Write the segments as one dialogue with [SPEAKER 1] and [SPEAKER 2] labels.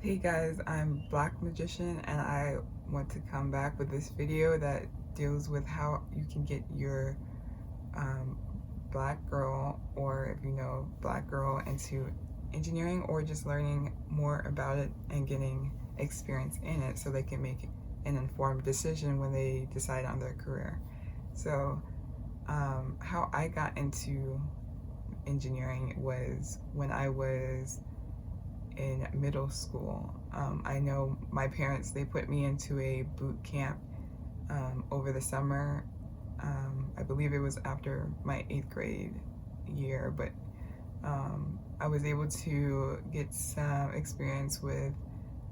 [SPEAKER 1] Hey guys, I'm Black Magician and I want to come back with this video that deals with how you can get your um, black girl, or if you know black girl, into engineering, or just learning more about it and getting experience in it so they can make an informed decision when they decide on their career. So how I got into engineering was when I was in middle school. I know my parents, they put me into a boot camp over the summer. I believe it was after my 8th grade year, but I was able to get some experience with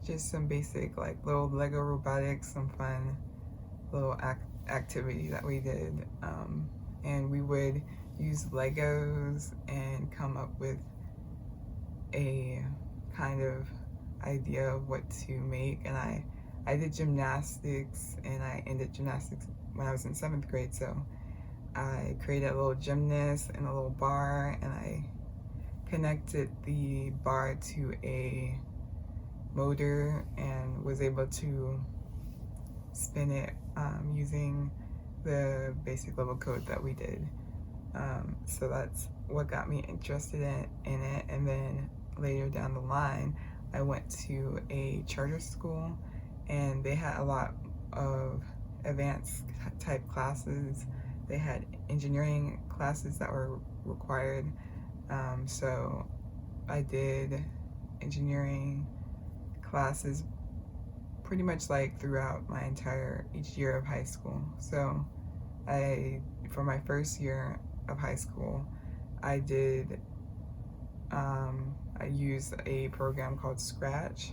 [SPEAKER 1] just some basic, like, little Lego robotics, some fun little activity that we did. And we would use Legos and come up with a kind of idea of what to make. And I did gymnastics, and I ended gymnastics when I was in 7th grade. So I created a little gymnast and a little bar, and I connected the bar to a motor and was able to spin it using the basic level code that we did. So that's what got me interested in it. And then later down the line, I went to a charter school, and they had a lot of advanced type classes. They had engineering classes that were required. So I did engineering classes pretty much like throughout my entire each year of high school. So for my first year of high school, I did I used a program called Scratch.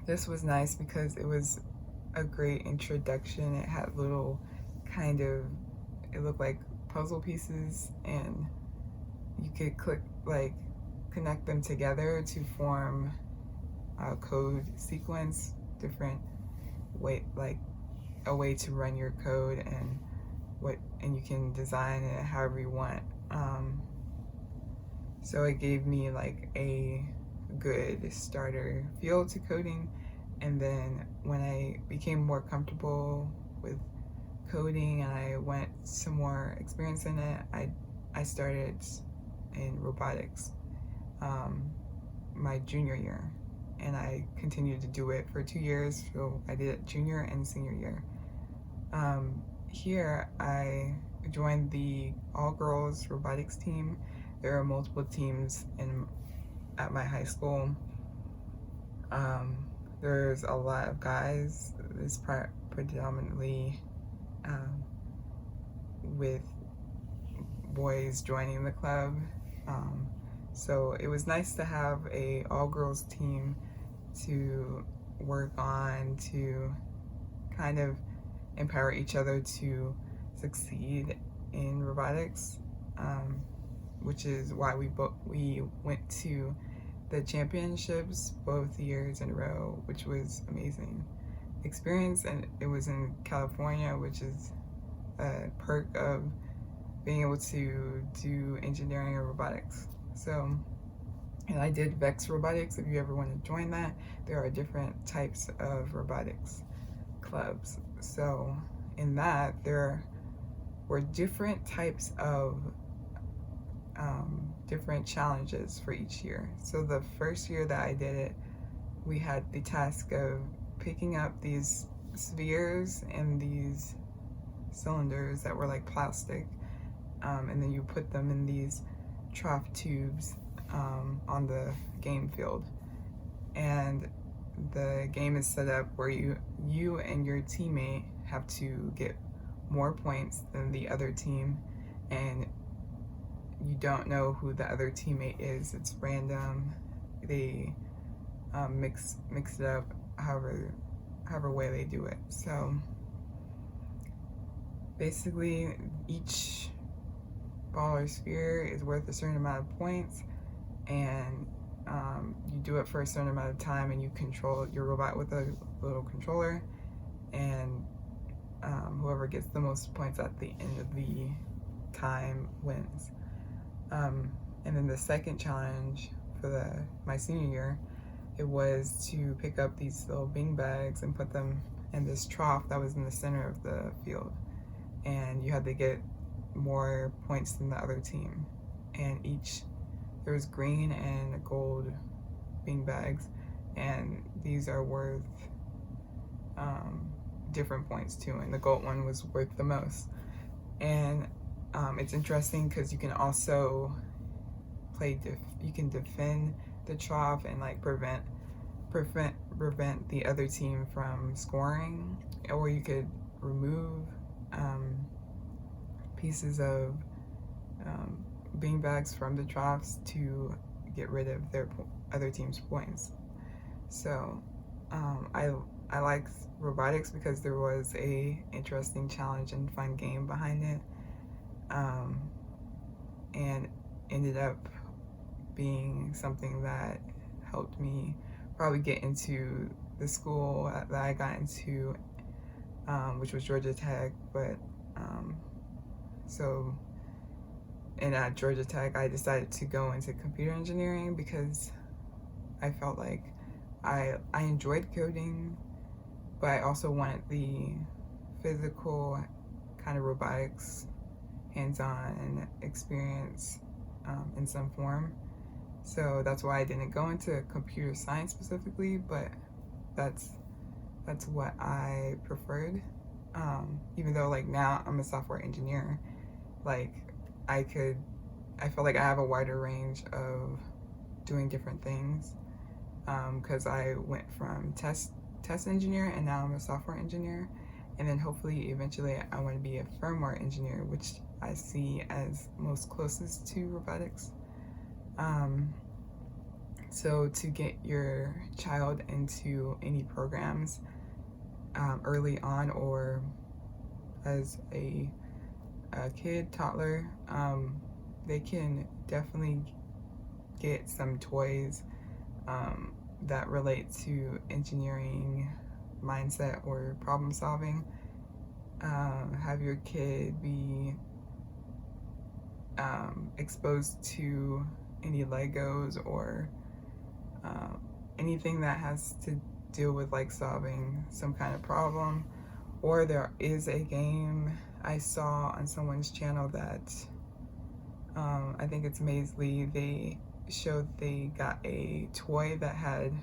[SPEAKER 1] This was nice because it was a great introduction. It had little kind of, it looked like puzzle pieces, and you could connect them together to form a code sequence, different way, like a way to run your code, and you can design it however you want. So it gave me like a good starter feel to coding. And then when I became more comfortable with coding and I went some more experience in it, I started in robotics my junior year, and I continued to do it for 2 years. So I did it junior and senior year. Here I joined the all-girls robotics team. There are multiple teams at my high school. There's a lot of guys. It's predominantly with boys joining the club. So it was nice to have a all-girls team to work on, to kind of empower each other to succeed in robotics, which is why we went to the championships both years in a row, which was amazing experience. And it was in California, which is a perk of being able to do engineering or robotics. So, and I did Vex Robotics. If you ever want to join that, there are different types of robotics clubs. So in that, there were different types of different challenges for each year. So the first year that I did it, we had the task of picking up these spheres and these cylinders that were like plastic, and then you put them in these trough tubes on the game field. And the game is set up where you and your teammate have to get more points than the other team, and you don't know who the other teammate is. It's random. They mix it up however way they do it. So basically, each ball or sphere is worth a certain amount of points, and you do it for a certain amount of time, and you control your robot with a little controller, and whoever gets the most points at the end of the time wins. And then the second challenge for my senior year, it was to pick up these little bean bags and put them in this trough that was in the center of the field, and you had to get more points than the other team. And there was green and gold bean bags, and these are worth different points too, and the gold one was worth the most. And it's interesting because you can also you can defend the trough and like prevent the other team from scoring, or you could remove pieces of beanbags from the troughs to get rid of their other team's points. So I like robotics because there was a interesting challenge and fun game behind it, and ended up being something that helped me probably get into the school that I got into, which was Georgia Tech. But and at Georgia Tech, I decided to go into computer engineering because I felt like I enjoyed coding, but I also wanted the physical kind of robotics hands-on experience in some form. So that's why I didn't go into computer science specifically, but that's what I preferred. Even though like now I'm a software engineer, like I feel like I have a wider range of doing different things, because I went from test engineer and now I'm a software engineer, and then hopefully eventually I want to be a firmware engineer, which I see as most closest to robotics. So to get your child into any programs early on, or as a kid, toddler, they can definitely get some toys that relate to engineering mindset or problem solving. Have your kid be exposed to any Legos or anything that has to deal with like solving some kind of problem. Or there is a game I saw on someone's channel that I think it's Mazely. They showed they got a toy that had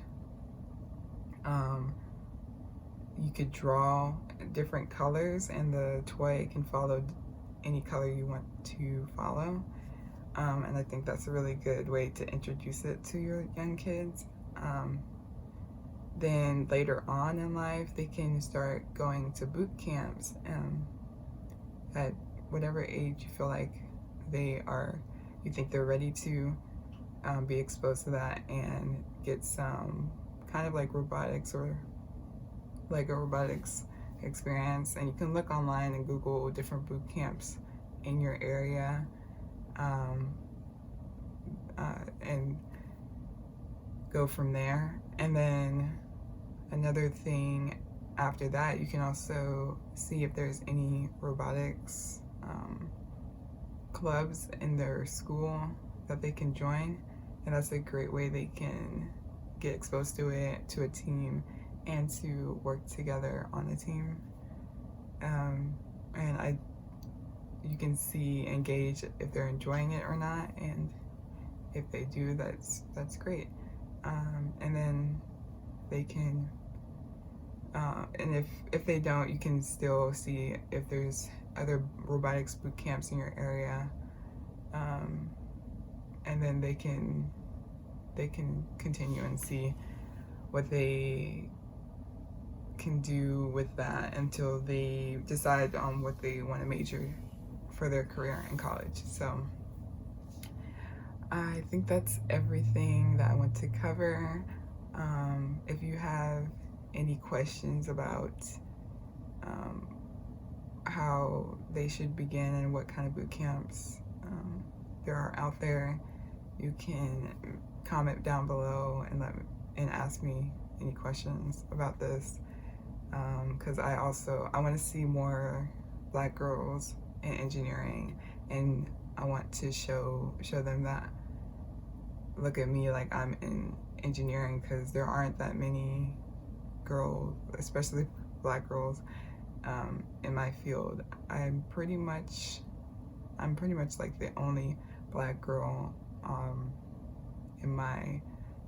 [SPEAKER 1] you could draw different colors, and the toy can follow any color you want to follow. And I think that's a really good way to introduce it to your young kids. Then later on in life, they can start going to boot camps at whatever age you feel like you think they're ready to be exposed to that and get some kind of like robotics or Lego robotics experience. And you can look online and Google different boot camps in your area, and go from there. And then another thing after that, you can also see if there's any robotics clubs in their school that they can join, and that's a great way they can get exposed to it, to a team, and to work together on a team. And you can gauge if they're enjoying it or not, and if they do, that's great. And then they can, and if they don't, you can still see if there's other robotics boot camps in your area, and then they can continue and see what they can do with that until they decide on what they want to major for their career in college. So I think that's everything that I want to cover. If you have any questions about how they should begin and what kind of boot camps there are out there, you can comment down below and ask me any questions about this, because I want to see more Black girls in engineering, and I want to show them that look at me like I'm in engineering, because there aren't that many girls, especially black girls, in my field. I'm pretty much like the only black girl in my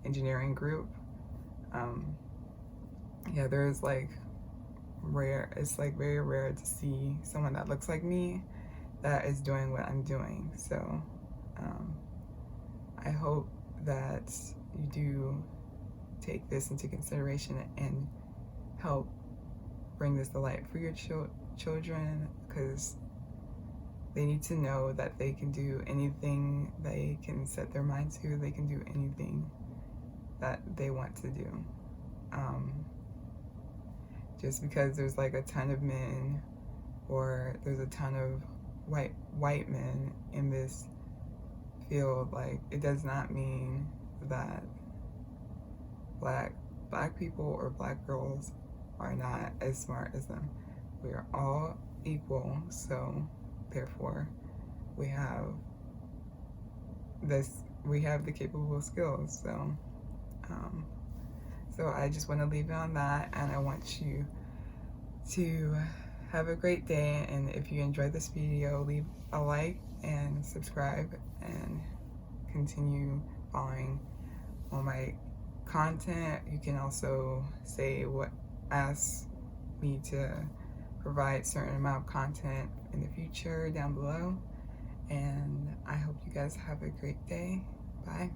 [SPEAKER 1] engineering group. Yeah, there's like it's like very rare to see someone that looks like me that is doing what I'm doing. So I hope that you do take this into consideration and help bring this to light for your children, because they need to know that they can do anything they can set their mind to. They can do anything that they want to do. Just because there's like a ton of men, or there's a ton of white men in this field, like, it does not mean that black people or black girls are not as smart as them. We are all equal, so therefore we have the capable skills. So I just want to leave it on that, and I want you to have a great day. And if you enjoyed this video, leave a like and subscribe, and continue following all my content. You can also ask me to provide certain amount of content in the future down below. And I hope you guys have a great day. Bye.